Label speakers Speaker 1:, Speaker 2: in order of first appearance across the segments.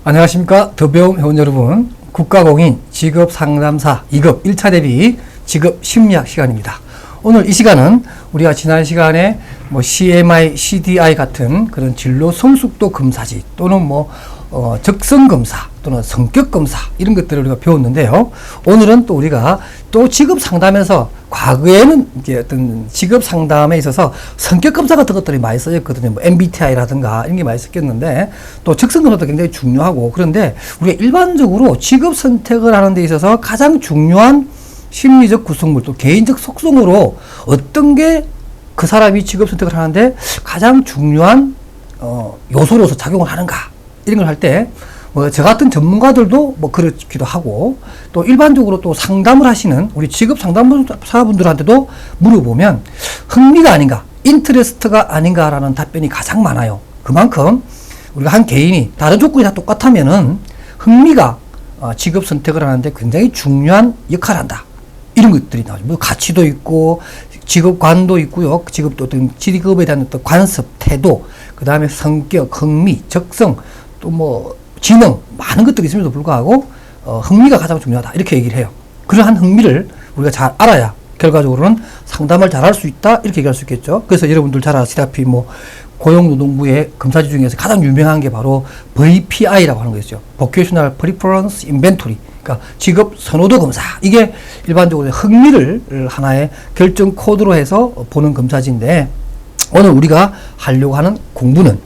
Speaker 1: 안녕하십니까. 더배움 회원 여러분, 국가공인 직업상담사 2급 1차 대비 직업심리학 시간입니다. 오늘 이 시간은 우리가 지난 시간에 CMI, CDI 같은 그런 진로 성숙도 검사지 또는 적성검사 또는 성격검사 이런 것들을 우리가 배웠는데요. 오늘은 또 우리가 또 직업 상담에서 과거에는 이제 어떤 직업 상담에 있어서 성격 검사 같은 것들이 많이 써졌거든요. MBTI라든가 이런 게 많이 썼겠는데 또 적성검사도 굉장히 중요하고, 그런데 우리가 일반적으로 직업 선택을 하는 데 있어서 가장 중요한 심리적 구성물 또 개인적 속성으로 어떤 게 그 사람이 직업 선택을 하는데 가장 중요한 요소로서 작용을 하는가, 이런 걸 할 때 저 같은 전문가들도 그렇기도 하고, 또 일반적으로 또 상담을 하시는 우리 직업 상담사분들한테도 물어보면 흥미가 아닌가, 인트레스트가 아닌가라는 답변이 가장 많아요. 그만큼 우리가 한 개인이 다른 조건이 다 똑같다면은 흥미가 직업 선택을 하는데 굉장히 중요한 역할을 한다, 이런 것들이 나오죠. 가치도 있고 직업관도 있고요. 직업도 어떤 직업에 대한 어떤 관습, 태도, 그 다음에 성격, 흥미, 적성, 또 지능, 많은 것들이 있음에도 불구하고 흥미가 가장 중요하다, 이렇게 얘기를 해요. 그러한 흥미를 우리가 잘 알아야 결과적으로는 상담을 잘 할 수 있다, 이렇게 얘기할 수 있겠죠. 그래서 여러분들 잘 아시다시피 고용노동부의 검사지 중에서 가장 유명한 게 바로 VPI라고 하는 거죠. Vocational Preference Inventory. 그러니까 직업 선호도 검사. 이게 일반적으로 흥미를 하나의 결정 코드로 해서 보는 검사지인데, 오늘 우리가 하려고 하는 공부는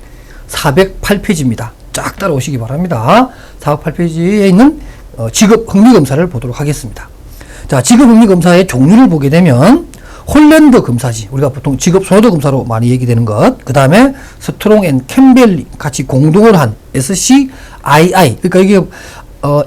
Speaker 1: 408페이지입니다. 쫙 따라오시기 바랍니다. 408페이지에 있는 직업 흥미 검사를 보도록 하겠습니다. 자, 직업 흥미 검사의 종류를 보게 되면 홀랜드 검사지, 우리가 보통 직업 선호도 검사로 많이 얘기되는 것, 그 다음에 스트롱 앤 캠벨리 같이 공동을 한 SCII, 그러니까 이게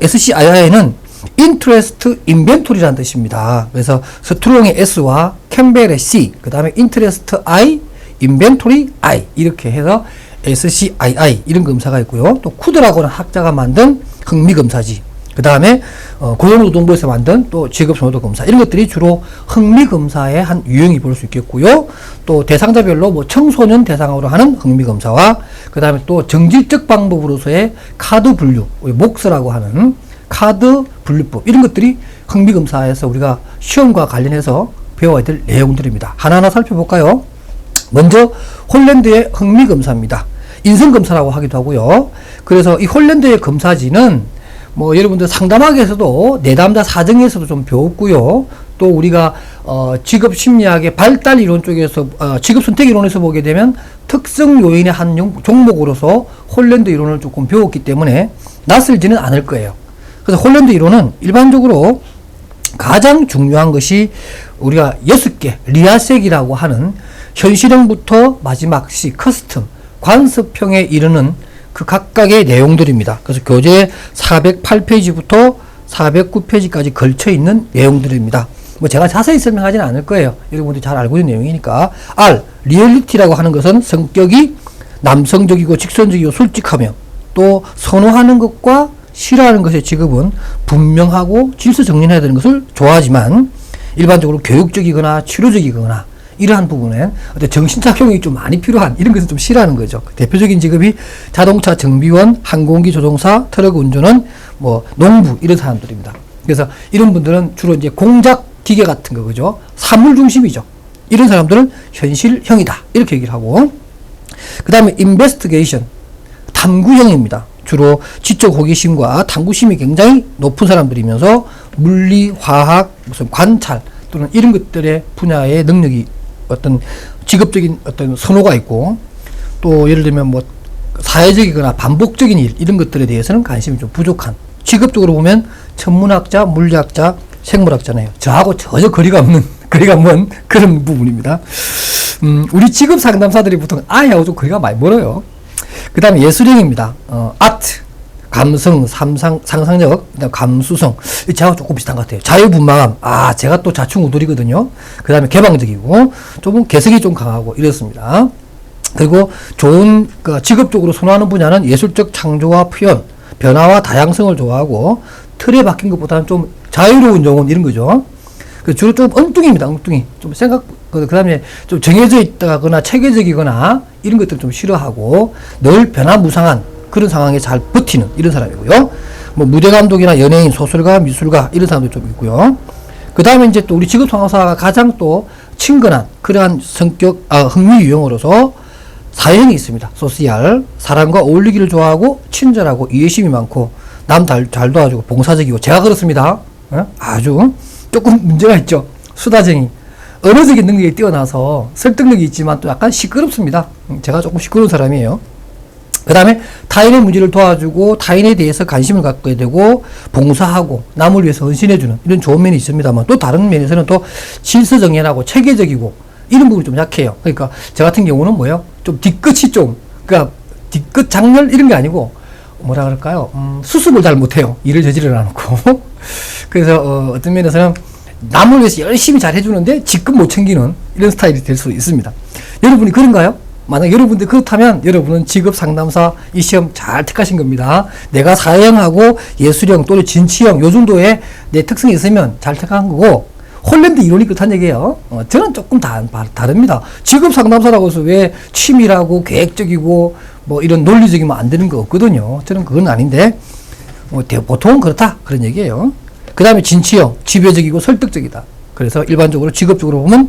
Speaker 1: SCII는 Interest Inventory라는 뜻입니다. 그래서 스트롱의 S와 캠벨의 C, 그 다음에 Interest I, Inventory I, 이렇게 해서 SCII 이런 검사가 있고요. 또 쿠드라고는 학자가 만든 흥미 검사지. 그 다음에 고용노동부에서 만든 또 직업선호도 검사, 이런 것들이 주로 흥미 검사의 한 유형이 볼 수 있겠고요. 또 대상자별로 청소년 대상으로 하는 흥미 검사와, 그 다음에 또 정질적 방법으로서의 카드 분류, 목스라고 하는 카드 분류법, 이런 것들이 흥미 검사에서 우리가 시험과 관련해서 배워야 될 내용들입니다. 하나하나 살펴볼까요? 먼저 홀랜드의 흥미 검사입니다. 인성 검사라고 하기도 하고요. 그래서 이 홀랜드의 검사지는 여러분들 상담학에서도 내담자 사정에서도 좀 배웠고요. 또 우리가 직업 심리학의 발달 이론 쪽에서 직업 선택 이론에서 보게 되면 특성 요인의 한 종목으로서 홀랜드 이론을 조금 배웠기 때문에 낯설지는 않을 거예요. 그래서 홀랜드 이론은 일반적으로 가장 중요한 것이 우리가 6개 리아색이라고 하는 현실형부터 마지막 시 커스텀 관습형에 이르는 그 각각의 내용들입니다. 그래서 교재 408페이지부터 409페이지까지 걸쳐 있는 내용들입니다. 제가 자세히 설명하지는 않을 거예요. 여러분들이 잘 알고 있는 내용이니까. R, 리얼리티라고 하는 것은 성격이 남성적이고 직선적이고 솔직하며, 또 선호하는 것과 싫어하는 것의 직업은 분명하고 질서 정리해야 되는 것을 좋아하지만, 일반적으로 교육적이거나 치료적이거나 이러한 부분에 어떤 정신작용이 좀 많이 필요한 이런 것은 좀 싫어하는 거죠. 대표적인 직업이 자동차 정비원, 항공기 조종사, 트럭 운전원, 농부, 이런 사람들입니다. 그래서 이런 분들은 주로 이제 공작 기계 같은 거, 그죠? 사물 중심이죠. 이런 사람들은 현실형이다, 이렇게 얘기를 하고, 그 다음에 인베스티게이션, 탐구형입니다. 주로 지적 호기심과 탐구심이 굉장히 높은 사람들이면서 물리, 화학, 무슨 관찰 또는 이런 것들의 분야의 능력이 어떤 직업적인 어떤 선호가 있고, 또 예를 들면 사회적이거나 반복적인 일, 이런 것들에 대해서는 관심이 좀 부족한, 직업적으로 보면 천문학자, 물리학자, 생물학자네요. 저하고 전혀 거리가 먼 그런 부분입니다. 우리 직업 상담사들이 보통 아예하고 좀 거리가 많이 멀어요. 그 다음에 예술형입니다. 아트, 감성, 상상력, 감수성, 제가 조금 비슷한 것 같아요. 자유분방함, 제가 또 자충우돌이거든요. 그 다음에 개방적이고, 조금 개성이 좀 강하고 이렇습니다. 그리고 좋은 직업적으로 선호하는 분야는 예술적 창조와 표현, 변화와 다양성을 좋아하고, 틀에 박힌 것보다는 좀 자유로운 영혼, 이런 거죠. 주로 좀 엉뚱입니다. 엉뚱이. 그 다음에 좀 정해져 있다거나 체계적이거나 이런 것들 좀 싫어하고, 늘 변화무쌍한 그런 상황에 잘 버티는 이런 사람이고요. 뭐 무대 감독이나 연예인, 소설가, 미술가 이런 사람도 좀 있고요. 그 다음에 이제 또 우리 직업 상사가 가장 또 친근한 그러한 성격, 흥미 유형으로서 사회형이 있습니다. 소시알. 사람과 어울리기를 좋아하고 친절하고 이해심이 많고 남 잘 도와주고 봉사적이고 제가 그렇습니다. 아주 조금 문제가 있죠. 수다쟁이. 언어적인 능력이 뛰어나서 설득력이 있지만 또 약간 시끄럽습니다. 제가 조금 시끄러운 사람이에요. 그 다음에 타인의 문제를 도와주고 타인에 대해서 관심을 갖게 되고 봉사하고 남을 위해서 헌신해주는 이런 좋은 면이 있습니다만 또 다른 면에서는 또 질서정연하고 체계적이고 이런 부분이 좀 약해요. 그러니까 저 같은 경우는 뭐예요? 좀 뒤끝이 좀, 그러니까 뒤끝 장렬 이런 게 아니고 뭐라 그럴까요? 수습을 잘 못해요. 일을 저지르지 않고. 그래서 어떤 면에서는 남을 위해서 열심히 잘 해주는데 직급 못 챙기는 이런 스타일이 될 수 있습니다. 여러분이 그런가요? 만약 여러분들 그렇다면 여러분은 직업 상담사 이 시험 잘 택하신 겁니다. 내가 사회형하고 예술형 또는 진취형 요 정도의 내 특성이 있으면 잘 택한 거고 홀랜드 이론이 그렇다는 얘기예요. 저는 조금 다릅니다. 직업 상담사라고 해서 왜 취미라고 계획적이고 뭐 이런 논리적이면 안 되는 거 없거든요. 저는 그건 아닌데 보통은 그렇다 그런 얘기예요. 그 다음에 진취형 지배적이고 설득적이다. 그래서 일반적으로 직업적으로 보면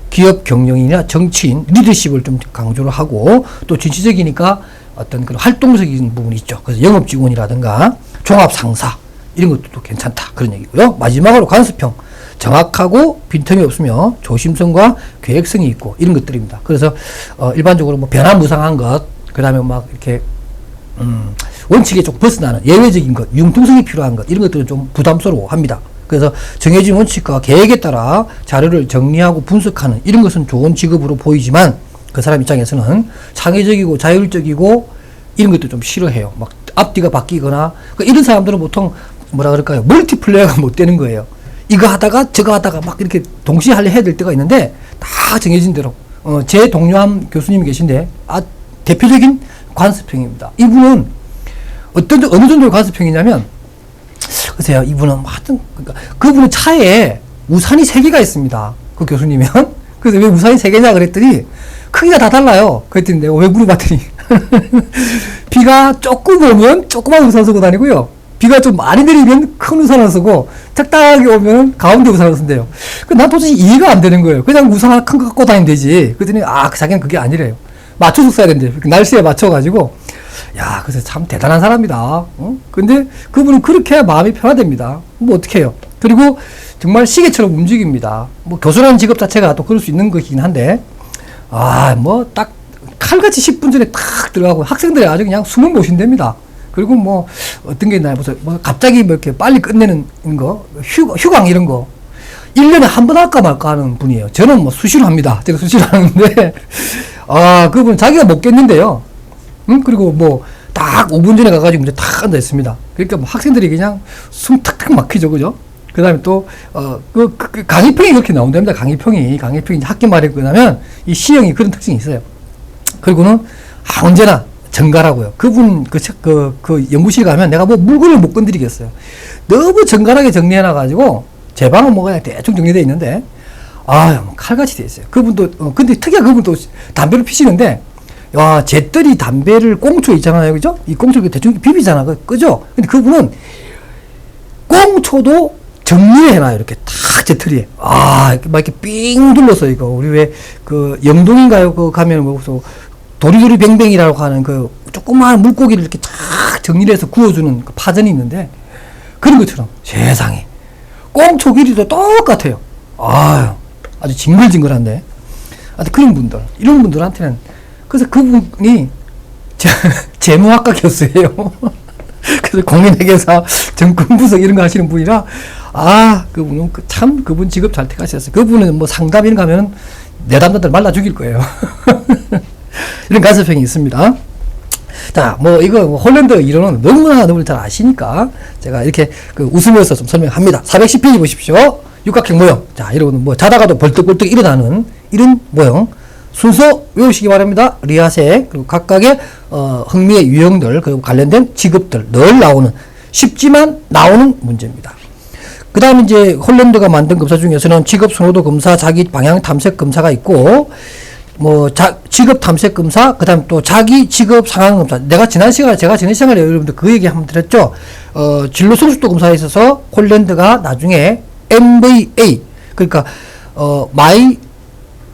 Speaker 1: 기업 경영이나 정치인, 리더십을 좀 강조를 하고 또 진취적이니까 어떤 그런 활동적인 부분이 있죠. 그래서 영업직원이라든가 종합상사 이런 것도 또 괜찮다 그런 얘기고요. 마지막으로 관습형 정확하고 빈틈이 없으며 조심성과 계획성이 있고 이런 것들입니다. 그래서 일반적으로 뭐 변화무쌍한 것, 그 다음에 막 이렇게 원칙에 좀 벗어나는 예외적인 것, 융통성이 필요한 것 이런 것들은 좀 부담스러워합니다. 그래서 정해진 원칙과 계획에 따라 자료를 정리하고 분석하는 이런 것은 좋은 직업으로 보이지만 그 사람 입장에서는 창의적이고 자율적이고 이런 것도 좀 싫어해요. 막 앞뒤가 바뀌거나 그러니까 이런 사람들은 보통 뭐라 그럴까요? 멀티플레이어가 못 되는 거예요. 이거 하다가 저거 하다가 막 이렇게 동시에 해야 될 때가 있는데 다 정해진 대로 제 동료한 교수님이 계신데 대표적인 관습형입니다. 이분은 어느 정도의 관습형이냐면 글쎄요, 이분은 하여튼 그분은 차에 우산이 3개가 있습니다. 그 교수님은. 그래서 왜 우산이 3개냐 그랬더니 크기가 다 달라요. 그랬더니 내가 왜 물어봤더니 비가 조금 오면 조그만 우산 쓰고 다니고요. 비가 좀 많이 내리면 큰 우산을 쓰고 적당하게 오면 가운데 우산을 쓴대요. 난 도저히 이해가 안 되는 거예요. 그냥 우산 하나 큰 거 갖고 다니면 되지. 그랬더니 자기는 그게 아니래요. 맞춰서 써야 된대요. 날씨에 맞춰가지고. 야, 그래서 참 대단한 사람이다. 근데 그분은 그렇게 해야 마음이 편하답니다. 뭐 어떻게 해요. 그리고 정말 시계처럼 움직입니다. 뭐 교수라는 직업 자체가 또 그럴 수 있는 것이긴 한데 뭐 딱 칼같이 10분 전에 탁 들어가고 학생들이 아주 그냥 숨을 못 쉰답니다. 그리고 뭐 어떤 게 있나요? 뭐 갑자기 뭐 이렇게 빨리 끝내는 거, 휴강 이런 거 1년에 한 번 할까 말까 하는 분이에요. 저는 뭐 수시로 합니다. 제가 수시로 하는데 그분 자기가 먹겠는데요. 그리고 뭐 딱 5분 전에 가가지고 이제 딱 앉아 있습니다. 그러니까 뭐 학생들이 그냥 숨 탁탁 막히죠, 그죠? 그 다음에 또, 그 강의평이 그렇게 나온답니다. 강의평이 학기 말에 끝나면 이 시형이 그런 특징이 있어요. 그리고는 언제나 정갈하고요. 그분 그 연구실 가면 내가 뭐 물건을 못 건드리겠어요. 너무 정갈하게 정리해놔가지고 제 방은 뭐 그냥 대충 정리되어 있는데 칼같이 돼 있어요. 그분도 근데 특이하게 그분도 담배를 피시는데 잿더리 담배를 꽁초 있잖아요. 그죠? 이 꽁초를 대충 비비잖아. 그죠? 근데 그분은 꽁초도 정리를 해놔요. 이렇게 탁 잿더리에. 이렇게 막 이렇게 삥 둘러서 이거. 우리 왜 그 영동인가요? 그 가면 뭐서 도리도리 뱅뱅이라고 하는 그 조그마한 물고기를 이렇게 탁 정리를 해서 구워주는 그 파전이 있는데 그런 것처럼 세상에. 꽁초 길이도 똑같아요. 아주 징글징글한데. 그런 분들. 이런 분들한테는 그래서 그분이 재무학과 교수예요. 그래서 공인회계사, 정권분석 이런 거 하시는 분이라 그분은 참 그분 직업 잘 택하셨어요. 그분은 뭐 상담 이런 거 하면은 내담자들 말라 죽일 거예요. 이런 가설평이 있습니다. 자, 뭐 이거 홀랜드 이론은 너무나 잘 아시니까 제가 이렇게 웃으면서 좀 설명합니다. 410페이지 보십시오. 육각형 모형. 자, 이런 뭐 자다가도 벌떡벌떡 일어나는 이런 모형. 순서 외우시기 바랍니다. 리아색, 그리고 각각의 흥미의 유형들, 그리고 관련된 직업들 늘 나오는, 쉽지만 나오는 문제입니다. 그 다음에 이제 홀랜드가 만든 검사 중에서는 직업 선호도 검사, 자기 방향 탐색 검사가 있고, 뭐, 직업 탐색 검사, 그 다음 또 자기 직업 상황 검사. 제가 지난 시간에 여러분들 그 얘기 한번 드렸죠. 진로 성숙도 검사에 있어서 홀랜드가 나중에 MVA, 그러니까, My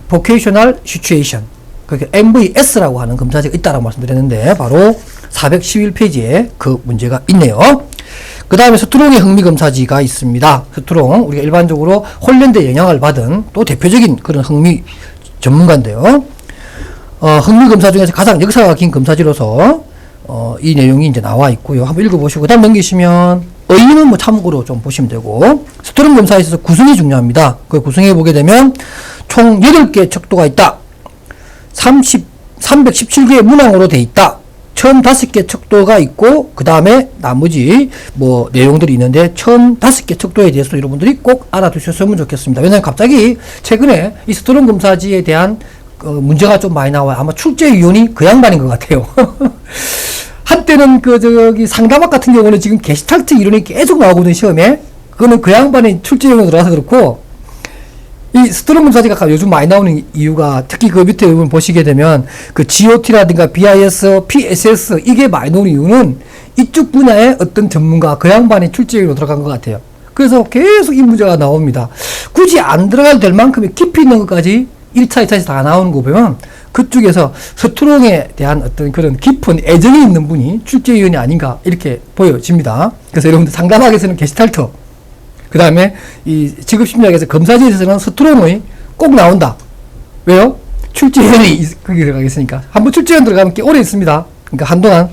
Speaker 1: Vocational Situation. 그러니까 MVS라고 하는 검사제가 있다라고 말씀드렸는데, 바로 411페이지에 그 문제가 있네요. 그 다음에 스트롱의 흥미검사지가 있습니다. 스트롱, 우리가 일반적으로 홀랜드의 영향을 받은 또 대표적인 그런 흥미 전문가인데요. 흥미검사 중에서 가장 역사가 긴 검사지로서, 이 내용이 이제 나와 있고요. 한번 읽어보시고, 그 다음 넘기시면, 의의는 뭐 참고로 좀 보시면 되고, 스트롱 검사에 있어서 구성이 중요합니다. 그 구성해 보게 되면, 총 8개의 척도가 있다. 317개의 문항으로 돼 있다. 처음 5개 척도가 있고, 그 다음에 나머지 뭐 내용들이 있는데, 처음 5개 척도에 대해서 여러분들이 꼭 알아두셨으면 좋겠습니다. 왜냐하면 갑자기 최근에 이 스트롱 검사지에 대한 문제가 좀 많이 나와요. 아마 출제위원이 그 양반인 것 같아요. 한때는 상담학 같은 경우는 지금 게시탈트 이론이 계속 나오거든요, 시험에. 그거는 그 양반이 출제위원으로 들어와서 그렇고, 이 스트롱 검사지가 요즘 많이 나오는 이유가, 특히 그 밑에 부분 보시게 되면, 그 GOT라든가 BIS, PSS, 이게 많이 나오는 이유는 이쪽 분야의 어떤 전문가, 그 양반이 출제위로 들어간 것 같아요. 그래서 계속 이 문제가 나옵니다. 굳이 안 들어가도 될 만큼의 깊이 있는 것까지 1차, 2차에서 다 나오는 거 보면, 그쪽에서 스트롱에 대한 어떤 그런 깊은 애정이 있는 분이 출제위원이 아닌가, 이렇게 보여집니다. 그래서 여러분들 상담학에서는 게시탈트, 그 다음에 이 직업심리학에서 검사지에서는 스트롱이 꼭 나온다. 왜요? 출제위원이 거기 들어가겠으니까. 한번 출제위원 들어가면 꽤 오래 있습니다. 그러니까 한동안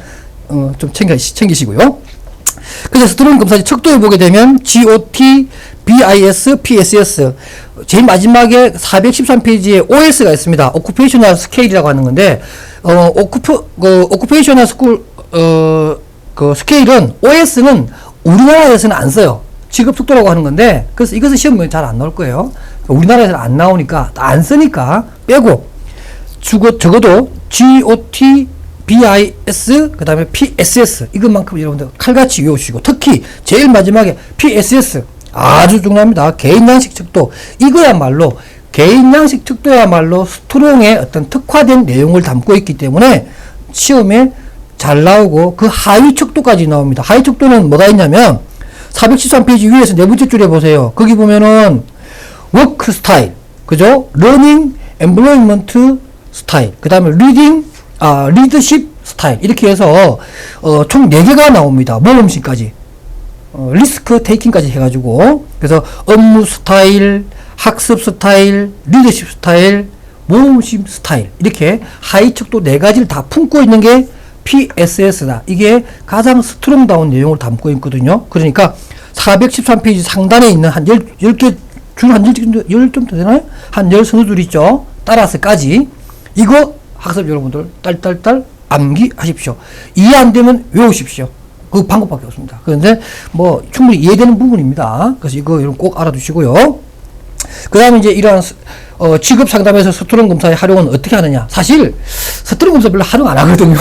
Speaker 1: 좀 챙기시고요. 그래서 스트롱 검사지 척도에 보게 되면 GOT, BIS, PSS, 제일 마지막에 413페이지에 OS가 있습니다. Occupational Scale이라고 하는 건데, Occupational School, 그 스케일은, OS는 우리나라에서는 안 써요. 직업 속도라고 하는 건데, 그래서 이것은 시험에 잘 안 나올 거예요. 우리나라에서는 안 나오니까, 안 쓰니까 빼고, 적어도 GOT, BIS, 그 다음에 PSS, 이것만큼 여러분들 칼같이 외우시고, 특히 제일 마지막에 PSS, 아주 중요합니다. 개인양식 척도. 이거야말로, 개인양식 척도야말로 스트롱의 어떤 특화된 내용을 담고 있기 때문에 시험에 잘 나오고, 그 하위 척도까지 나옵니다. 하위 척도는 뭐가 있냐면, 413페이지 위에서 네 번째 줄에 보세요. 거기 보면은 워크 스타일, 그죠? 러닝, 엠플로이먼트 스타일, 그 다음에 리더십 스타일, 이렇게 해서 총 4개가 나옵니다. 모험심까지, 리스크 테이킹까지 해가지고. 그래서 업무 스타일, 학습 스타일, 리더십 스타일, 모험심 스타일, 이렇게 하위 척도 4가지를 다 품고 있는 게 PSS다. 이게 가장 스트롱다운 내용을 담고 있거든요. 그러니까 413페이지 상단에 있는 한 10개 줄, 한 10점 더 되나요? 한 10서너 줄 있죠. 따라서까지 이거 학습 여러분들 딸 암기하십시오. 이해 안 되면 외우십시오. 그 방법밖에 없습니다. 그런데 뭐 충분히 이해되는 부분입니다. 그래서 이거 여러분 꼭 알아두시고요. 그 다음에 이제 이러한 직업 상담에서 스트롱 검사의 활용은 어떻게 하느냐. 사실 스트롱 검사 별로 활용 안 하거든요.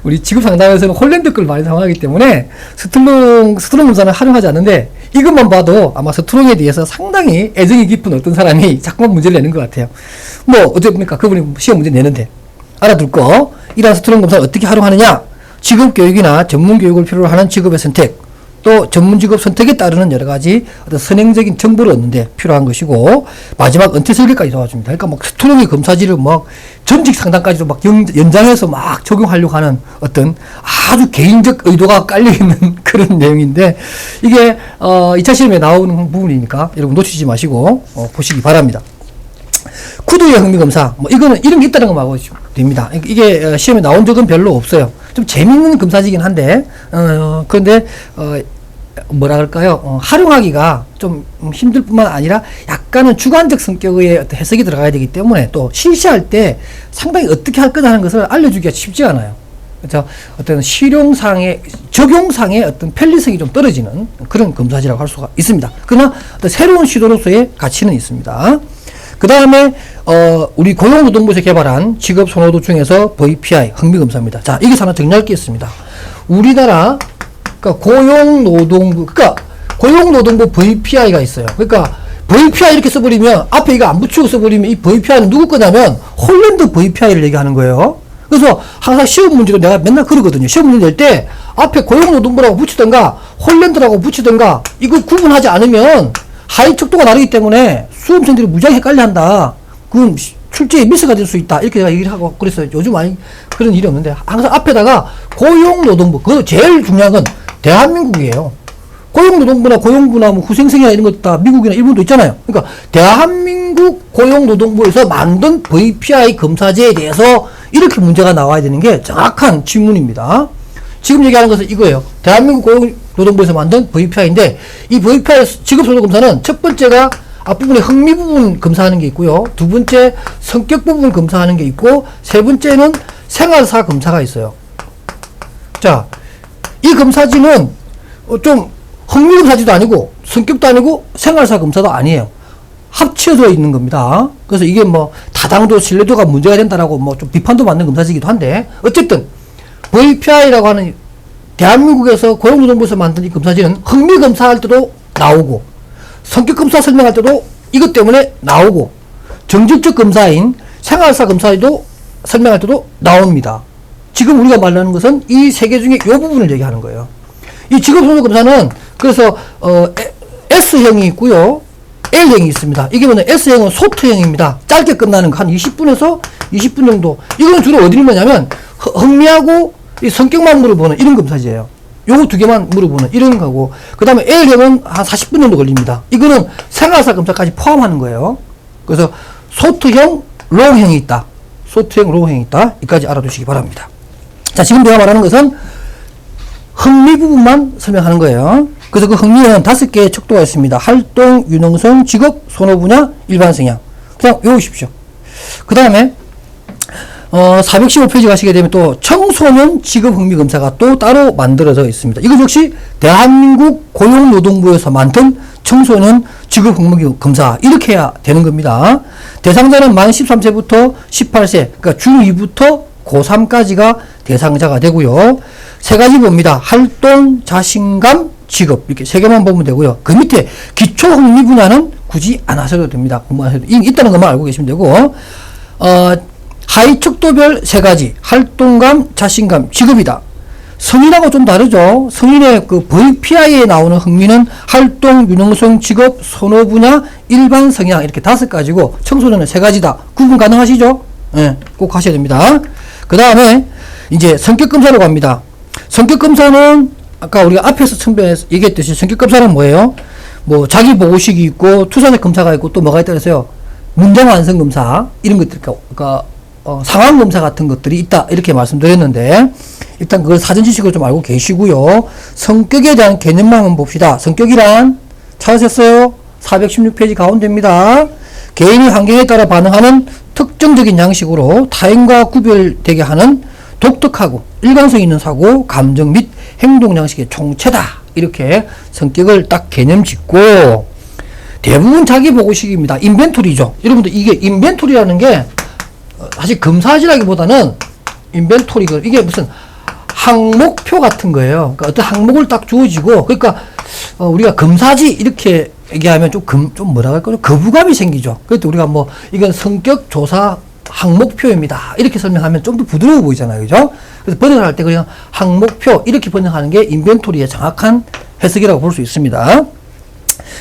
Speaker 1: 우리 직업 상담에서는 홀랜드 걸 많이 사용하기 때문에 스트롱 검사는 활용하지 않는데, 이것만 봐도 아마 스트롱에 대해서 상당히 애정이 깊은 어떤 사람이 자꾸만 문제를 내는 것 같아요. 뭐 어쨌습니까? 그분이 시험 문제 내는데 알아둘 거. 이러한 스트롱 검사를 어떻게 활용하느냐. 직업 교육이나 전문 교육을 필요로 하는 직업의 선택, 또 전문 직업 선택에 따르는 여러 가지 어떤 선행적인 정보를 얻는데 필요한 것이고, 마지막 은퇴 설계까지 도와줍니다. 그러니까 막 스트롱의 검사지를 막 전직 상담까지도 막 연장해서 막 적용하려고 하는 어떤 아주 개인적 의도가 깔려있는 그런 내용인데, 이게 2차 시험에 나오는 부분이니까 여러분 놓치지 마시고 보시기 바랍니다. 쿠드의 흥미검사, 뭐 이거는 이런 게 있다는 것만 알고 됩니다. 이게 시험에 나온 적은 별로 없어요. 좀 재밌는 검사지긴 한데, 그런데 뭐라 그럴까요? 활용하기가 좀 힘들 뿐만 아니라 약간은 주관적 성격의 어떤 해석이 들어가야 되기 때문에, 또 실시할 때 상당히 어떻게 할 거라는 것을 알려주기가 쉽지 않아요. 그렇죠? 어떤 실용상의, 적용상의 어떤 편리성이 좀 떨어지는 그런 검사지라고 할 수가 있습니다. 그러나 어떤 새로운 시도로서의 가치는 있습니다. 그 다음에 우리 고용노동부에서 개발한 직업선호도 중에서 VPI 흥미검사입니다. 자, 여기서 하나 정리할 게 있습니다. 우리나라, 그러니까 고용노동부 VPI가 있어요. 그러니까 VPI 이렇게 써버리면, 앞에 이거 안 붙이고 써버리면 이 VPI는 누구 거냐면 홀랜드 VPI를 얘기하는 거예요. 그래서 항상 시험 문제도 내가 맨날 그러거든요. 시험 문제 낼 때 앞에 고용노동부라고 붙이든가 홀랜드라고 붙이든가 이거 구분하지 않으면 하위 척도가 다르기 때문에 수험생들이 무지하게 헷갈려 한다. 그건 출제에 미스가 될 수 있다. 이렇게 내가 얘기를 하고 그랬어요. 요즘 많이 그런 일이 없는데 항상 앞에다가 고용노동부, 그거 제일 중요한 건 대한민국이에요. 고용노동부나 고용부나 뭐 후생생이나 이런 것 다 미국이나 일본도 있잖아요. 그러니까 대한민국 고용노동부에서 만든 VPI 검사제에 대해서 이렇게 문제가 나와야 되는 게 정확한 질문입니다. 지금 얘기하는 것은 이거예요. 대한민국 고용노동부에서 만든 VPI인데 이 VPI 직업소득검사는 첫 번째가 앞부분에 흥미 부분 검사하는 게 있고요. 두 번째 성격 부분 검사하는 게 있고 세 번째는 생활사 검사가 있어요. 자, 이 검사지는 좀 흥미 검사지도 아니고 성격도 아니고 생활사 검사도 아니에요. 합쳐져 있는 겁니다. 그래서 이게 뭐 다당도 신뢰도가 문제가 된다라고 뭐 좀 비판도 받는 검사지기도 한데 어쨌든 VPI라고 하는 대한민국에서 고용노동부에서 만든 이 검사지는 흥미 검사할 때도 나오고 성격 검사 설명할 때도 이것 때문에 나오고 정직적 검사인 생활사 검사에도 설명할 때도 나옵니다. 지금 우리가 말하는 것은 이 세 개 중에 이 부분을 얘기하는 거예요. 이 직업소득 검사는 그래서 S형이 있고요. L형이 있습니다. 이게 뭐냐, S형은 소트형입니다. 짧게 끝나는 거 한 20분에서 20분 정도. 이거는 주로 어디를 뭐냐면 흥미하고 이 성격만 물어보는 이런 검사지예요. 요거 두 개만 물어보는 이런 거고, 그 다음에 L형은 한 40분 정도 걸립니다. 이거는 생활사 검사까지 포함하는 거예요. 그래서 소트형, 롱형이 있다. 소트형, 롱형이 있다. 이까지 알아두시기 바랍니다. 자, 지금 내가 말하는 것은 흥미 부분만 설명하는 거예요. 그래서 그 흥미에는 5개의 척도가 있습니다. 활동, 유능성, 직업, 선호 분야, 일반 성향. 그냥 외우십시오. 그 다음에 415페이지 가시게 되면 또 청소년 직업 흥미 검사가 또 따로 만들어져 있습니다. 이것 역시 대한민국 고용노동부에서 만든 청소년 직업 흥미 검사 이렇게 해야 되는 겁니다. 대상자는 만 13세부터 18세, 그러니까 중2부터 고3까지가 대상자가 되고요. 세 가지 봅니다. 활동, 자신감, 직업 이렇게 세 개만 보면 되고요. 그 밑에 기초 흥미 분야는 굳이 안 하셔도 됩니다. 공부 안 하셔도 있다는 것만 알고 계시면 되고 하위 척도별 세 가지 활동감, 자신감, 직업이다. 성인하고 좀 다르죠. 성인의 그 VPI에 나오는 흥미는 활동, 유능성, 직업, 선호 분야, 일반 성향 이렇게 5가지고 청소년은 3가지다. 구분 가능하시죠? 네, 꼭 하셔야 됩니다. 그 다음에 이제 성격검사로 갑니다. 성격검사는 아까 우리가 앞에서 얘기했듯이 성격검사는 뭐예요? 뭐 자기 보고식이 있고 투사적 검사가 있고 또 뭐가 있다 그랬어요? 문장 완성 검사 이런 것들, 그러니까 상황 검사 같은 것들이 있다 이렇게 말씀드렸는데 일단 그걸 사전 지식으로 좀 알고 계시고요. 성격에 대한 개념만 한번 봅시다. 성격이란 찾으셨어요? 416페이지 가운데입니다. 개인의 환경에 따라 반응하는 특정적인 양식으로 타인과 구별되게 하는 독특하고 일관성 있는 사고, 감정 및 행동 양식의 총체다. 이렇게 성격을 딱 개념 짓고 대부분 자기 보고식입니다. 인벤토리죠. 여러분들 이게 인벤토리라는 게 사실 검사지라기보다는 인벤토리가 이게 무슨 항목표 같은 거예요. 그러니까 어떤 항목을 딱 주어지고 그러니까 우리가 검사지 이렇게 얘기하면 좀 뭐라 할까요? 거부감이 생기죠. 그래도 우리가 뭐 이건 성격 조사 항목표입니다. 이렇게 설명하면 좀 더 부드러워 보이잖아요. 그죠? 그래서 번역을 할 때 그냥 항목표 이렇게 번역하는 게 인벤토리의 정확한 해석이라고 볼 수 있습니다.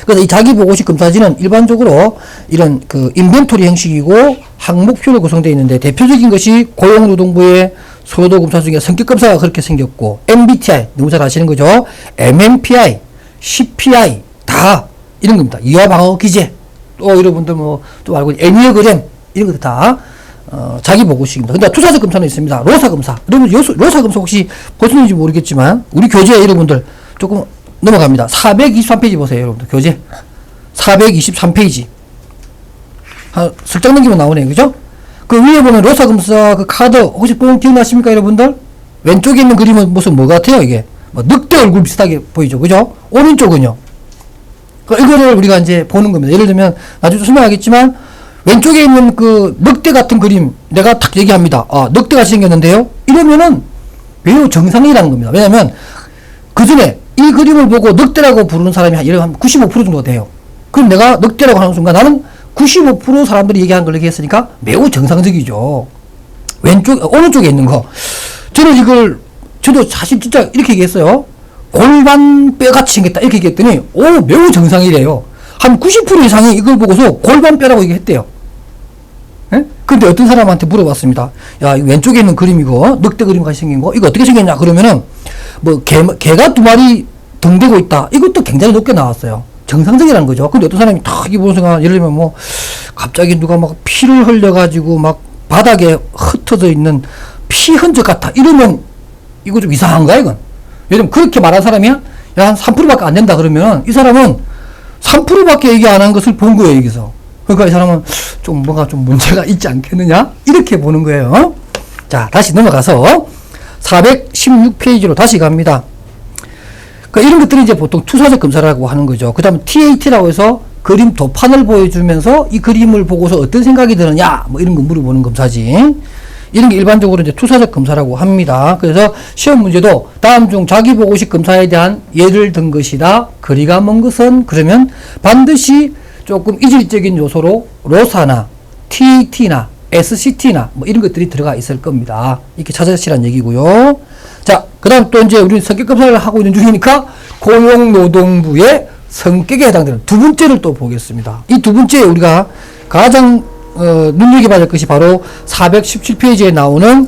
Speaker 1: 그래서 이 자기보고식 검사지는 일반적으로 이런 그 인벤토리 형식이고 항목표로 구성되어 있는데 대표적인 것이 고용노동부의 소요도 검사 중에 성격검사가 그렇게 생겼고 MBTI 너무 잘 아시는 거죠. MMPI, CPI 다 이런 겁니다. 이화방어 기제 또 여러분들 뭐 또 알고 애니어그램 이런 것들 다 자기보고식입니다. 근데 투사적 검사는 있습니다. 로사검사. 여러분 로사검사 혹시 보셨는지 모르겠지만 우리 교재 여러분들 조금 넘어갑니다. 423페이지 보세요. 여러분들 교재 423페이지 한 슬쩍 넘기면 나오네요. 그죠? 그 위에 보면 로사검사 그 카드 혹시 보면 기억나십니까 여러분들? 왼쪽에 있는 그림은 무슨 뭐 같아요 이게? 뭐 늑대 얼굴 비슷하게 보이죠. 그죠? 오른쪽은요. 이거를 우리가 이제 보는 겁니다. 예를 들면 나중에 설명하겠지만 왼쪽에 있는 그 늑대 같은 그림 내가 탁 얘기합니다. 아, 늑대같이 생겼는데요. 이러면은 매우 정상이라는 겁니다. 왜냐면 그 전에 이 그림을 보고 늑대라고 부르는 사람이 한 95% 정도가 돼요. 그럼 내가 늑대라고 하는 순간 나는 95% 사람들이 얘기하는 걸 얘기했으니까 매우 정상적이죠. 오른쪽에 있는 거. 저도 사실 진짜 이렇게 얘기했어요. 골반 뼈같이 생겼다. 이렇게 얘기했더니, 매우 정상이래요. 한 90% 이상이 이걸 보고서 골반 뼈라고 얘기했대요. 예? 근데 어떤 사람한테 물어봤습니다. 야, 왼쪽에 있는 그림 이거, 늑대 그림같이 생긴 거, 이거 어떻게 생겼냐? 그러면은, 개가 2마리 등대고 있다. 이것도 굉장히 높게 나왔어요. 정상적이라는 거죠. 근데 어떤 사람이 탁 이보는 순간, 예를 들면 갑자기 누가 막 피를 흘려가지고 막 바닥에 흩어져 있는 피 흔적 같아. 이러면, 이거 좀 이상한가, 이건? 예를 들면 그렇게 말한 사람이야? 야, 한 3%밖에 안 된다. 그러면 이 사람은 3%밖에 얘기 안 한 것을 본 거예요, 여기서. 그러니까 이 사람은 좀 뭔가 좀 문제가 있지 않겠느냐? 이렇게 보는 거예요. 자, 다시 넘어가서 416페이지로 다시 갑니다. 그러니까 이런 것들이 이제 보통 투사적 검사라고 하는 거죠. 그 다음에 TAT라고 해서 그림 도판을 보여주면서 이 그림을 보고서 어떤 생각이 드느냐? 이런 거 물어보는 검사지. 이런 게 일반적으로 이제 투사적 검사라고 합니다. 그래서 시험 문제도 다음 중 자기 보고식 검사에 대한 예를 든 것이다. 거리가 먼 것은 그러면 반드시 조금 이질적인 요소로 로사나 TAT나 SCT나 이런 것들이 들어가 있을 겁니다. 이렇게 찾으시란 얘기고요. 자, 그 다음 또 이제 우리 성격 검사를 하고 있는 중이니까 고용노동부의 성격에 해당되는 두 번째를 또 보겠습니다. 이 두 번째 우리가 가장 눈여겨봐야 될 것이 바로 417페이지에 나오는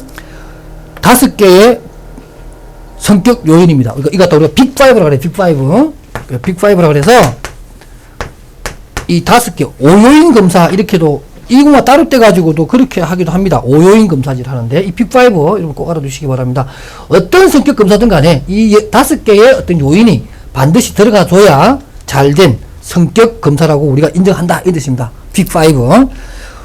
Speaker 1: 5개의 성격 요인입니다. 이것도 우리가 빅5라고 그래요. 빅5. 빅5라고 그래서 이 5개, 5요인 검사, 이렇게도, 이거와 따로 떼가지고도 그렇게 하기도 합니다. 5요인 검사질 하는데, 이 빅5, 이런 거 꼭 알아두시기 바랍니다. 어떤 성격 검사든 간에 이 5개의 어떤 요인이 반드시 들어가줘야 잘된 성격 검사라고 우리가 인정한다. 이 뜻입니다. 빅5.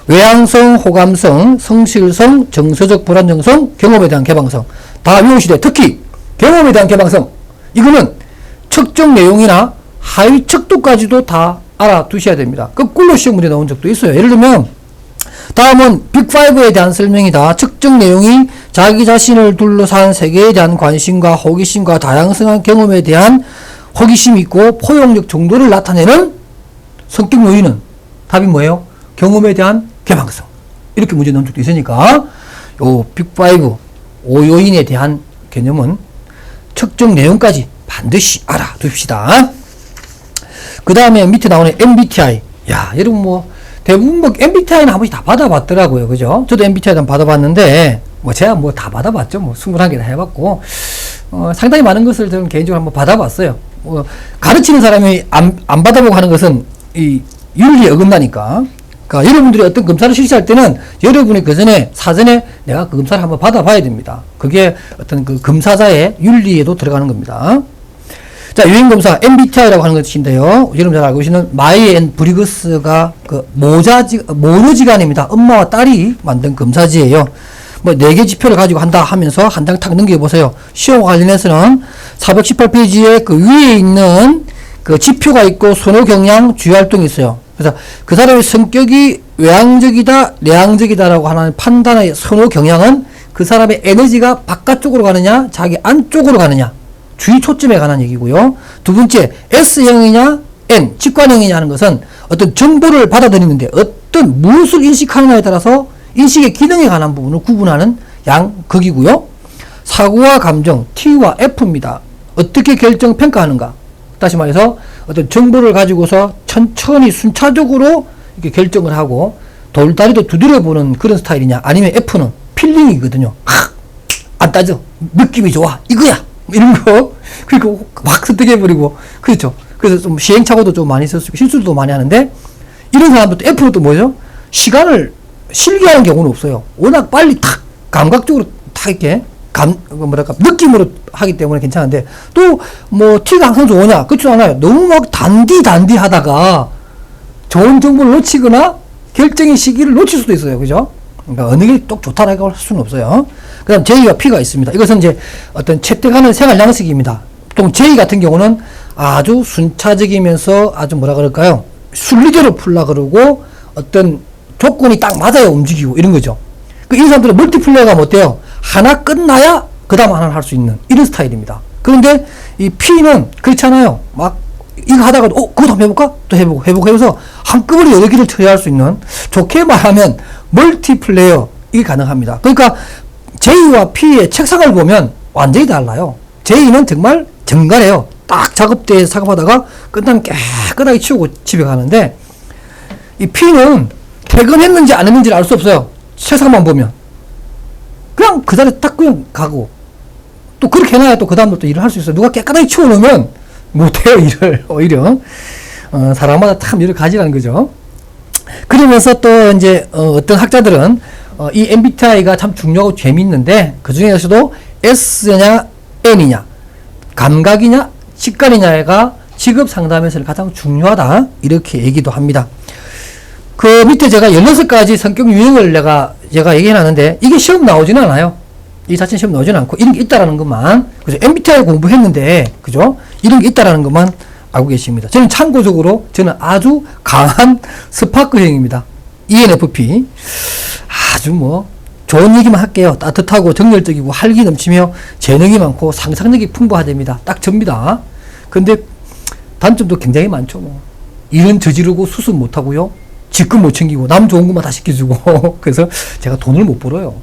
Speaker 1: 외향성, 호감성, 성실성, 정서적 불안정성, 경험에 대한 개방성. 다 외우시되 특히 경험에 대한 개방성. 이거는 측정 내용이나 하위 척도까지도 다 알아두셔야 됩니다. 거꾸로 시험 문제 나온 적도 있어요. 예를 들면 다음은 빅5에 대한 설명이다. 측정 내용이 자기 자신을 둘러싼 세계에 대한 관심과 호기심과 다양성한 경험에 대한 호기심이 있고 포용력 정도를 나타내는 성격 요인은 답이 뭐예요? 경험에 대한 개방성. 이렇게 문제 나온 적도 있으니까 요 빅5 5요인에 대한 개념은 측정 내용까지 반드시 알아둡시다. 그 다음에 밑에 나오는 MBTI. 야, 여러분 대부분 MBTI는 한 번씩 다 받아봤더라고요. 그죠? 저도 MBTI 한 받아봤는데, 제가 다 받아봤죠. 21개 다 해봤고, 상당히 많은 것을 저는 개인적으로 한번 받아봤어요. 가르치는 사람이 안 받아보고 하는 것은 이 윤리에 어긋나니까. 그러니까 여러분들이 어떤 검사를 실시할 때는 여러분이 사전에 내가 그 검사를 한번 받아봐야 됩니다. 그게 어떤 그 검사자의 윤리에도 들어가는 겁니다. 자, 유행검사 MBTI라고 하는 것인데요. 여러분 잘 알고 계시는 마이 앤 브리그스가 그 모노지간입니다. 엄마와 딸이 만든 검사지예요. 4개 지표를 가지고 한다 하면서 한 장 탁 넘겨보세요. 시험과 관련해서는 418페이지에 그 위에 있는 그 지표가 있고 선호 경향 주요 활동이 있어요. 그래서 그 사람의 성격이 외향적이다, 내향적이다라고 하는 판단의 선호 경향은 그 사람의 에너지가 바깥쪽으로 가느냐, 자기 안쪽으로 가느냐, 주의 초점에 관한 얘기고요. 두 번째, S형이냐, N, 직관형이냐 하는 것은 어떤 정보를 받아들이는데 어떤 무엇을 인식하느냐에 따라서 인식의 기능에 관한 부분을 구분하는 양극이고요. 사고와 감정, T와 F입니다. 어떻게 결정 평가하는가? 다시 말해서 어떤 정보를 가지고서 천천히 순차적으로 이렇게 결정을 하고 돌다리도 두드려 보는 그런 스타일이냐, 아니면 F는 필링이거든요. 안 따져. 느낌이 좋아. 이거야. 이런 거. 그리고 막 선택해버리고. 그렇죠. 그래서 좀 시행착오도 좀 많이 있을 수 있고 실수도 많이 하는데, 이런 사람들도 F는 또 뭐죠? 시간을 실기하는 경우는 없어요. 워낙 빨리 탁 감각적으로 탁 이렇게 느낌으로 하기 때문에 괜찮은데, 또 T가 항상 좋으냐? 그렇지 않아요. 너무 막 단디 하다가 좋은 정보를 놓치거나 결정의 시기를 놓칠 수도 있어요. 그죠? 그러니까 어느 게 또 좋다라고 할 수는 없어요. 그 다음 J와 P가 있습니다. 이것은 이제 어떤 채택하는 생활 양식입니다. 보통 J 같은 경우는 아주 순차적이면서 아주 뭐라 그럴까요? 순리대로 풀라 그러고 어떤 조건이 딱 맞아야 움직이고 이런 거죠. 이 사람들은 멀티플레이어가 어때요? 하나 끝나야 그 다음 하나를 할 수 있는 이런 스타일입니다. 그런데 이 P는 그렇잖아요. 막 이거 하다가도 그것도 한번 해볼까? 또 해보고 해서 한꺼번에 여러 개를 처리할 수 있는, 좋게 말하면 멀티플레이어 이게 가능합니다. 그러니까 J와 P의 책상을 보면 완전히 달라요. J는 정말 정갈해요. 딱 작업대에 작업하다가 끝나면 깨끗하게 치우고 집에 가는데, 이 P는 퇴근했는지 안 했는지를 알 수 없어요. 책상만 보면. 그냥 그 자리에 딱 그냥 가고, 또 그렇게 해놔야 또 그 다음부터 또 일을 할 수 있어요. 누가 깨끗하게 치워놓으면 못해요, 일을. 오히려. 사람마다 참 일을 가지라는 거죠. 그러면서 또 이제, 어떤 학자들은, 이 MBTI가 참 중요하고 재밌는데, 그 중에서도 S냐, N이냐, 감각이냐, 직관이냐가 직업 상담에서 가장 중요하다. 이렇게 얘기도 합니다. 그 밑에 제가 16가지 성격 유형을 제가 얘기해놨는데, 이게 시험 나오지는 않아요. 이 자체는 시험 나오지는 않고, 이런 게 있다라는 것만, 그죠? MBTI 공부했는데, 그죠? 이런 게 있다라는 것만 알고 계십니다. 저는 참고적으로, 저는 아주 강한 스파크형입니다. ENFP. 아주 좋은 얘기만 할게요. 따뜻하고 정열적이고 활기 넘치며 재능이 많고 상상력이 풍부하답니다. 딱 접니다. 근데 단점도 굉장히 많죠. 일은 저지르고 수습 못하고요. 직급 못 챙기고 남 좋은 것만 다 시켜주고 그래서 제가 돈을 못 벌어요.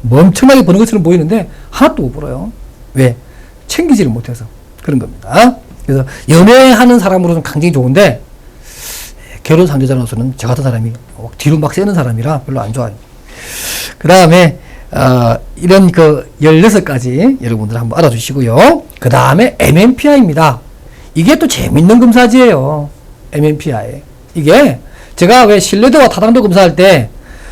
Speaker 1: 엄청나게 버는 것처럼 보이는데 하나도 못 벌어요. 왜? 챙기지를 못해서 그런 겁니다. 그래서 연애하는 사람으로는 굉장히 좋은데 결혼 상대자로서는 저 같은 사람이 뒤로 막 세는 사람이라 별로 안 좋아요. 그 다음에 이런 16가지 여러분들 한번 알아주시고요. 그 다음에 MMPI입니다. 이게 또 재밌는 검사지예요. MMPI. 이게 제가 왜 신뢰도와 타당도 검사할 때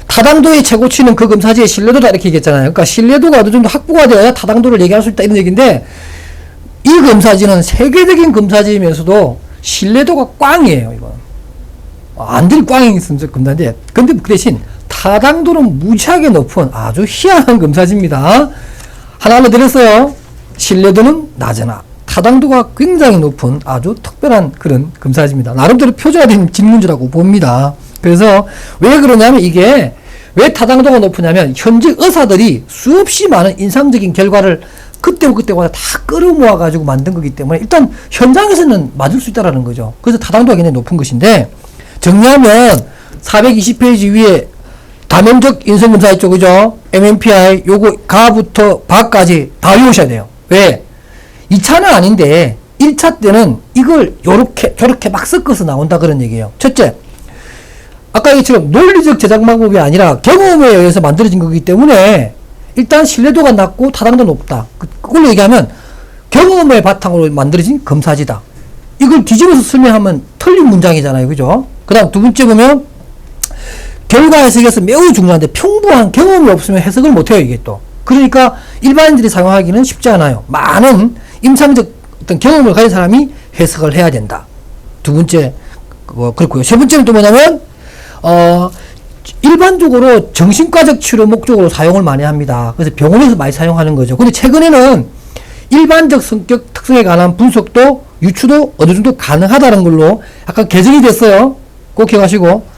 Speaker 1: 타당도의 최고치는 그 검사지의 신뢰도다 이렇게 얘기했잖아요. 그러니까 신뢰도가 어느 정도 확보가 되어야 타당도를 얘기할 수 있다 이런 얘기인데, 이 검사지는 세계적인 검사지이면서도 신뢰도가 꽝이에요. 이거 완전히 꽝이 있으면 검사인데, 근데 그 대신 타당도는 무지하게 높은 아주 희한한 검사지입니다. 하나 알려드렸어요. 신뢰도는 낮으나 타당도가 굉장히 높은 아주 특별한 그런 검사지입니다. 나름대로 표준화된 질문지라고 봅니다. 그래서 왜 그러냐면, 이게 왜 타당도가 높으냐면 현직 의사들이 수없이 많은 인상적인 결과를 그때마다 다 끌어모아 가지고 만든 거기 때문에 일단 현장에서는 맞을 수 있다라는 거죠. 그래서 타당도가 굉장히 높은 것인데, 정리하면 420페이지 위에 다면적 인성검사 있죠, 그죠? MMPI 요거 가부터 바까지 다 외우셔야 돼요. 왜? 2차는 아닌데 1차 때는 이걸 요렇게 저렇게 막 섞어서 나온다 그런 얘기예요. 첫째, 아까 얘기처럼 논리적 제작 방법이 아니라 경험에 의해서 만들어진 거기 때문에 일단 신뢰도가 낮고 타당도 높다. 그걸로 얘기하면 경험의 바탕으로 만들어진 검사지다. 이걸 뒤집어서 설명하면 틀린 문장이잖아요, 그죠? 그 다음 두 번째 보면 결과 해석에서 매우 중요한데 풍부한 경험이 없으면 해석을 못해요, 이게 또. 그러니까 일반인들이 사용하기는 쉽지 않아요. 많은 임상적 어떤 경험을 가진 사람이 해석을 해야 된다. 두 번째, 그렇고요. 세 번째는 또 뭐냐면, 일반적으로 정신과적 치료 목적으로 사용을 많이 합니다. 그래서 병원에서 많이 사용하는 거죠. 근데 최근에는 일반적 성격 특성에 관한 분석도 유추도 어느 정도 가능하다는 걸로 약간 개정이 됐어요. 꼭 기억하시고.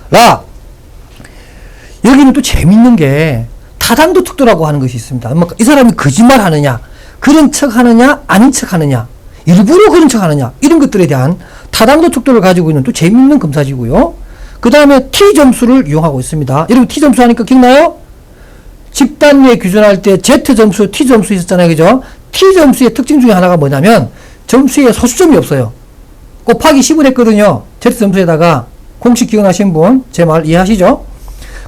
Speaker 1: 여기는 또 재밌는 게 타당도 특도라고 하는 것이 있습니다. 이 사람이 거짓말 하느냐, 그런 척 하느냐, 아닌 척 하느냐, 일부러 그런 척 하느냐, 이런 것들에 대한 타당도 특도를 가지고 있는 또 재밌는 검사지고요. 그 다음에 T점수를 이용하고 있습니다. 여러분 T점수 하니까 기억나요? 집단위에 규정할 때 Z점수, T점수 있었잖아요, 그죠? T점수의 특징 중에 하나가 뭐냐면 점수에 소수점이 없어요. 곱하기 10을 했거든요. Z점수에다가. 공식 기억나신 분 제 말 이해하시죠?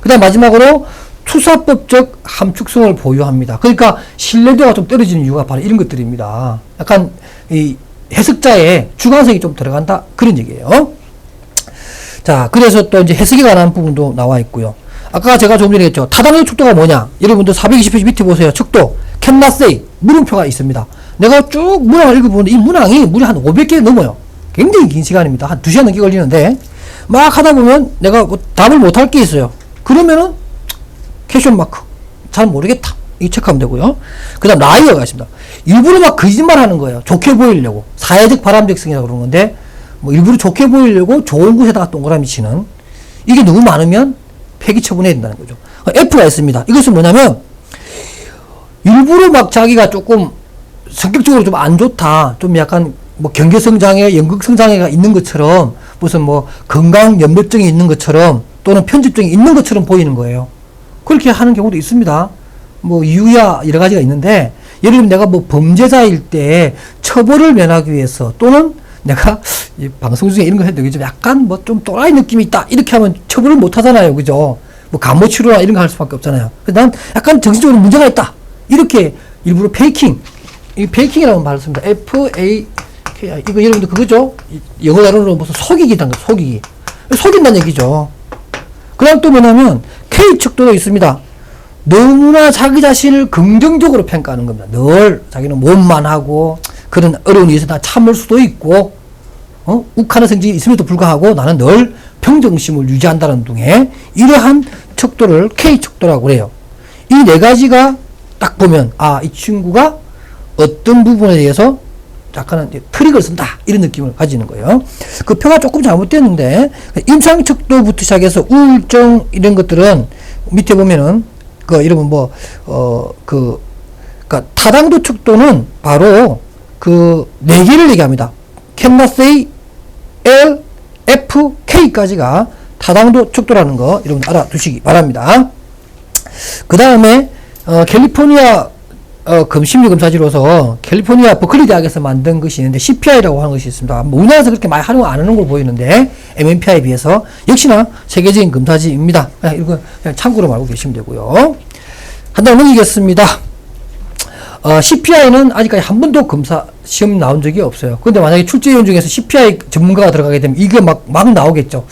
Speaker 1: 그 다음 마지막으로 투사법적 함축성을 보유합니다. 그러니까 신뢰도가 좀 떨어지는 이유가 바로 이런 것들입니다. 약간 이 해석자의 주관성이 좀 들어간다 그런 얘기예요. 자, 그래서 또 이제 해석에 관한 부분도 나와 있고요. 아까 제가 조금 전에 했죠. 타당의 척도가 뭐냐? 여러분들 420페이지 밑에 보세요. 척도 cannot say 물음표가 있습니다. 내가 쭉 문항을 읽어보는데 이 문항이 무려 한 500개 넘어요. 굉장히 긴 시간입니다. 한 2시간 넘게 걸리는데 막 하다 보면 내가 뭐 답을 못할 게 있어요. 그러면은 퀘션 마크 잘 모르겠다 이 체크하면 되고요. 그 다음 라이어가 있습니다. 일부러 막 거짓말 하는 거예요. 좋게 보이려고. 사회적 바람직성이라고 그러는 건데 뭐 일부러 좋게 보이려고 좋은 곳에다가 동그라미 치는, 이게 너무 많으면 폐기 처분해야 된다는 거죠. F가 있습니다. 이것은 뭐냐면 일부러 막 자기가 조금 성격적으로 좀 안 좋다, 좀 약간 뭐 경계성 장애, 연극성 장애가 있는 것처럼 무슨 뭐 건강 연멸증이 있는 것처럼 또는 편집증이 있는 것처럼 보이는 거예요. 그렇게 하는 경우도 있습니다. 뭐 이유야 여러 가지가 있는데 예를 들면 내가 뭐 범죄자일 때 처벌을 면하기 위해서 또는 내가 이 방송 중에 이런 거 해도 좀 약간 뭐 좀 또라이 느낌이 있다 이렇게 하면 처벌을 못 하잖아요. 그죠? 뭐 감호 치료나 이런 거 할 수밖에 없잖아요. 그래서 난 약간 정신적으로 문제가 있다. 이렇게 일부러 페이킹. 이 페이킹이라고 말을 씁니다. FA 이거 여러분들 그거죠? 영어 단어로 무슨 속이기란 거, 속이기. 속인다는 얘기죠. 그 다음 또 뭐냐면, K축도도 있습니다. 너무나 자기 자신을 긍정적으로 평가하는 겁니다. 늘 자기는 몸만하고, 그런 어려운 일에서 다 참을 수도 있고, 욱하는 성질이 있음에도 불구하고 나는 늘 평정심을 유지한다는 등의 이러한 척도를 K축도라고 그래요. 이 네 가지가 딱 보면, 아, 이 친구가 어떤 부분에 대해서 약간은 트릭을 쓴다 이런 느낌을 가지는 거예요. 그 표가 조금 잘못됐는데 임상척도부터 시작해서 우울증 이런 것들은 밑에 보면은 그 이러면 뭐 그러니까 타당도 척도는 바로 그 네 개를 얘기합니다. 캔나세이 L, F, K까지가 타당도 척도라는 거 여러분 알아두시기 바랍니다. 그 다음에 캘리포니아 심리 검사지로서 캘리포니아 버클리 대학에서 만든 것이 있는데 CPI라고 하는 것이 있습니다. 뭐 우리나라에서 그렇게 많이 활용 안 하는 걸 보이는데 MMPI에 비해서 역시나 세계적인 검사지입니다. 이거 그냥 참고로 알고 계시면 되고요. 한 달 넘기겠습니다. CPI는 아직까지 한 번도 검사 시험 나온 적이 없어요. 근데 만약에 출제위원 중에서 CPI 전문가가 들어가게 되면 이게 막 나오겠죠.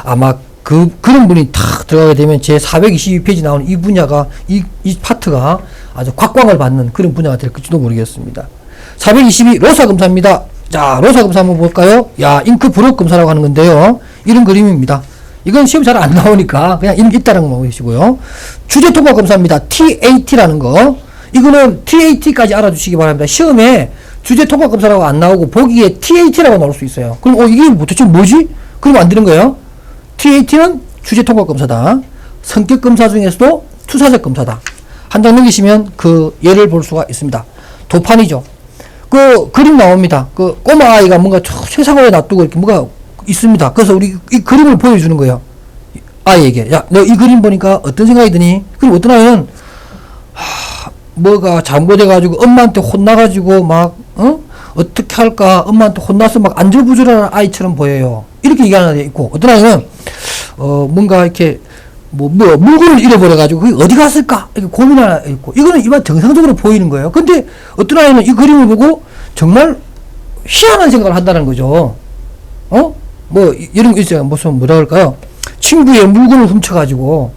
Speaker 1: 아마 그런 분이 탁 들어가게 되면 제 422페이지 나오는 이 분야가, 이 파트가 아주 곽광을 받는 그런 분야가 될지도 모르겠습니다. 422 로사 검사입니다. 자, 로사 검사 한번 볼까요? 야, 잉크 브록 검사라고 하는 건데요. 이런 그림입니다. 이건 시험 잘 안 나오니까 그냥 이런 게 있다는 거 보시고요. 주제 통과 검사입니다. TAT라는 거. 이거는 TAT까지 알아주시기 바랍니다. 시험에 주제 통과 검사라고 안 나오고 보기에 TAT라고 나올 수 있어요. 그럼 이게 도대체 뭐지? 그러면 안 되는 거예요. TAT는 주제 통과 검사다. 성격 검사 중에서도 투사적 검사다. 한 장 넘기시면 그 예를 볼 수가 있습니다. 도판이죠. 그 그림 나옵니다. 그 꼬마 아이가 뭔가 세상에 놔두고 이렇게 뭐가 있습니다. 그래서 우리 이 그림을 보여주는 거예요. 아이에게. 야, 너 이 그림 보니까 어떤 생각이 드니? 그럼 어떤 아이는 뭐가 잘못해가지고 엄마한테 혼나가지고 막 어떻게 할까? 엄마한테 혼나서 막 안절부절하는 아이처럼 보여요. 이렇게 얘기하는 아이 있고, 어떤 아이는 뭔가 이렇게 뭐 물건을 잃어버려가지고 그게 어디 갔을까? 이렇게 고민하나 있고, 이거는 일반 정상적으로 보이는 거예요. 근데 어떤 아이는 이 그림을 보고 정말 희한한 생각을 한다는 거죠. 뭐 이런 거 있어요. 무슨 뭐라 그럴까요? 친구의 물건을 훔쳐가지고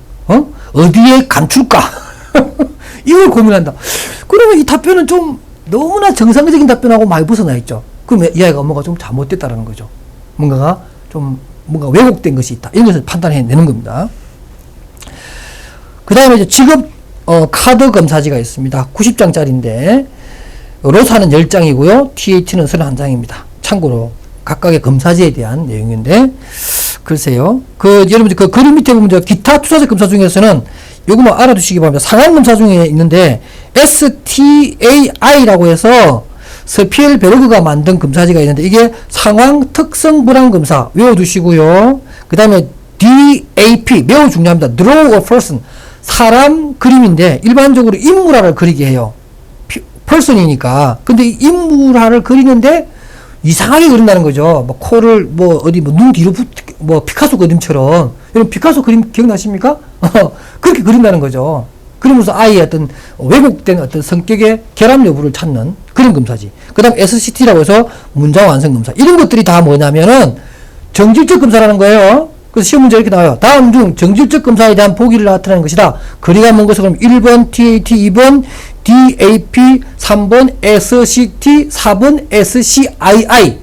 Speaker 1: 어디에 감출까? 이걸 고민한다. 그러면 이 답변은 좀 너무나 정상적인 답변하고 많이 벗어나 있죠. 그럼 이 아이가 뭔가 좀 잘못됐다는 거죠. 뭔가 왜곡된 것이 있다. 이런 것을 판단해내는 겁니다. 그 다음에 이제 직업 카드 검사지가 있습니다. 90장짜리인데 로사는 10장이고요. TAT는 31장입니다. 참고로 각각의 검사지에 대한 내용인데, 글쎄요. 여러분 그 그림 밑에 보면 기타 투사적 검사 중에서는 요거만 알아두시기 바랍니다. 상황 검사 중에 있는데 STAI라고 해서 스피엘 베르그가 만든 검사지가 있는데 이게 상황 특성 불안 검사 외워두시고요. 그 다음에 DAP 매우 중요합니다. Draw a person 사람 그림인데 일반적으로 인물화를 그리게 해요. person이니까. 근데 이 인물화를 그리는데 이상하게 그린다는 거죠. 뭐 코를 눈 뒤로 피카소 그림처럼. 여러분 피카소 그림 기억나십니까? 그렇게 그린다는 거죠. 그러면서 아이의 어떤 왜곡된 어떤 성격의 결함 여부를 찾는 그런 검사지. 그 다음 SCT라고 해서 문장 완성 검사. 이런 것들이 다 뭐냐면은 정질적 검사라는 거예요. 그래서 시험 문제 이렇게 나와요. 다음 중 정질적 검사에 대한 보기를 나타내는 것이다. 거리가 먼 것은 그럼 1번 TAT, 2번 DAP, 3번 SCT, 4번 SCII.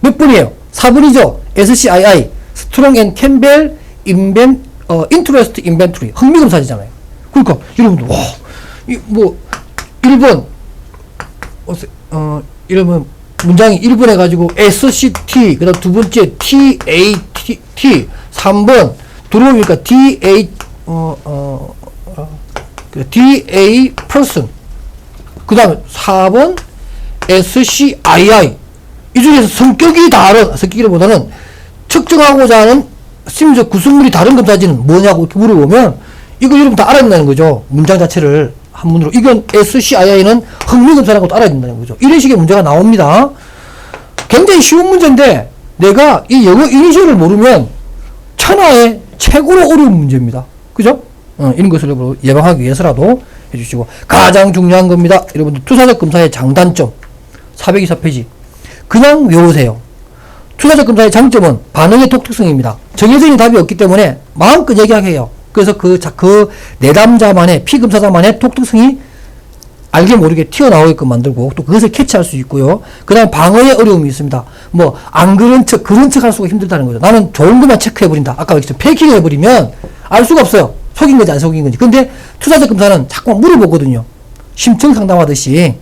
Speaker 1: 몇 번이에요? 4번이죠. SCII. Strong and Campbell Interest Inventory. 흥미검사지잖아요. 그러니까 여러분들 와, 1번 이러면 문장이 1번 해가지고 SCT, 그 다음 두 번째 TAT, 3번 들어오니까 DA person, 그 다음에 4번 SCII, 이 중에서 성격이 다른, 성격이보다는 측정하고자 하는 심리적 구성물이 다른 검사지는 뭐냐고 이렇게 물어보면 이거 여러분 다 알아야 된다는 거죠. 문장 자체를 한문으로. 이건 SCII는 흥미검사라고 알아야 된다는 거죠. 이런 식의 문제가 나옵니다. 굉장히 쉬운 문제인데 내가 이 영어 이니셜을 모르면 천하의 최고로 어려운 문제입니다. 그죠? 이런 것을 예방하기 위해서라도 해주시고, 가장 중요한 겁니다. 여러분들 투사적 검사의 장단점 424페이지 그냥 외우세요. 투사적 검사의 장점은 반응의 독특성입니다. 정해져 있는 답이 없기 때문에 마음껏 얘기하게요. 그래서 그 내담자만의, 피검사자만의 독특성이 알게 모르게 튀어나오게끔 만들고 또 그것을 캐치할 수 있고요. 그 다음 방어의 어려움이 있습니다. 뭐 안 그런 척, 그런 척 할 수가 힘들다는 거죠. 나는 좋은 것만 체크해버린다. 아까 얘기했죠. 패킹을 해버리면 알 수가 없어요. 속인 건지 안 속인 건지. 근데 투사적 검사는 자꾸 물어보거든요. 심층 상담하듯이.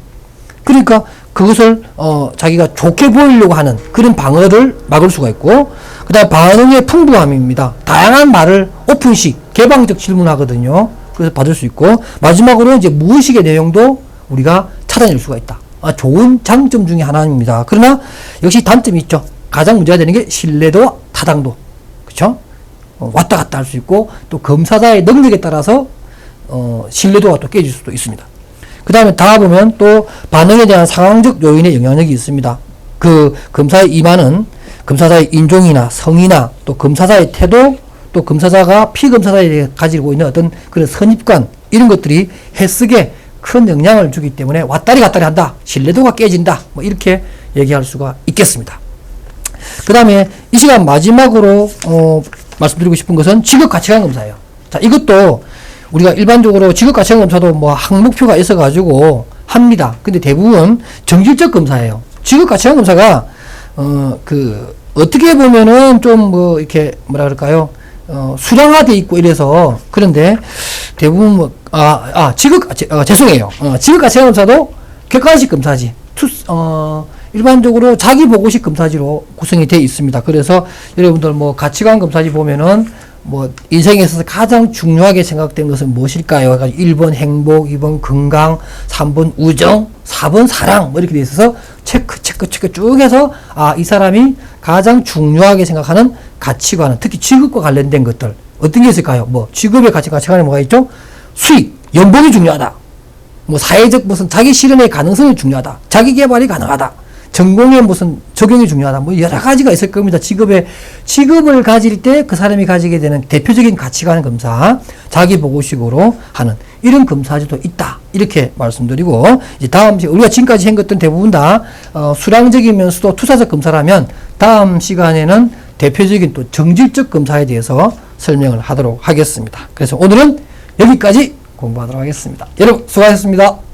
Speaker 1: 그러니까 그것을 자기가 좋게 보이려고 하는 그런 방어를 막을 수가 있고, 그 다음 반응의 풍부함입니다. 다양한 말을 오픈식, 개방적 질문하거든요. 그래서 받을 수 있고, 마지막으로 이제 무의식의 내용도 우리가 찾아낼 수가 있다. 좋은 장점 중에 하나입니다. 그러나 역시 단점이 있죠. 가장 문제가 되는 게 신뢰도와 타당도. 그쵸? 왔다 갔다 할 수 있고, 또 검사자의 능력에 따라서 신뢰도가 또 깨질 수도 있습니다. 그 다음에 다 보면 또 반응에 대한 상황적 요인의 영향력이 있습니다. 그 검사의 임하는 검사자의 인종이나 성이나 또 검사자의 태도, 또 검사자가 피검사자에 가지고 있는 어떤 그런 선입관, 이런 것들이 해석에 큰 영향을 주기 때문에 왔다리 갔다리 한다. 신뢰도가 깨진다. 뭐 이렇게 얘기할 수가 있겠습니다. 그 다음에 이 시간 마지막으로 말씀드리고 싶은 것은 직업가치관 검사예요. 자, 이것도 우리가 일반적으로 직업가치관 검사도 뭐 항목표가 있어가지고 합니다. 근데 대부분 정질적 검사예요. 직업가치관 검사가 어떻게 보면은 좀 뭐 이렇게 뭐라 그럴까요? 수량화돼 있고 이래서. 그런데 대부분 죄송해요. 직업가치관 검사도 객관식 검사지. 일반적으로 자기 보고식 검사지로 구성이 되어 있습니다. 그래서 여러분들 뭐 가치관 검사지 보면은 뭐 인생에 있어서 가장 중요하게 생각된 것은 무엇일까요? 1번 행복, 2번 건강, 3번 우정, 4번 사랑, 뭐 이렇게 돼 있어서 체크 쭉 해서 이 사람이 가장 중요하게 생각하는 가치관은, 특히 직업과 관련된 것들 어떤 게 있을까요? 뭐 직업의 가치관에 뭐가 있죠? 수익, 연봉이 중요하다. 뭐 사회적 무슨 자기 실현의 가능성이 중요하다. 자기 개발이 가능하다. 전공의 무슨 적용이 중요하다. 뭐 여러 가지가 있을 겁니다. 직업을 가질 때 그 사람이 가지게 되는 대표적인 가치관 검사, 자기 보고식으로 하는 이런 검사지도 있다. 이렇게 말씀드리고, 이제 다음 우리가 지금까지 한 것들은 대부분 다 수량적이면서도 투사적 검사라면, 다음 시간에는 대표적인 또 정질적 검사에 대해서 설명을 하도록 하겠습니다. 그래서 오늘은 여기까지 공부하도록 하겠습니다. 여러분 수고하셨습니다.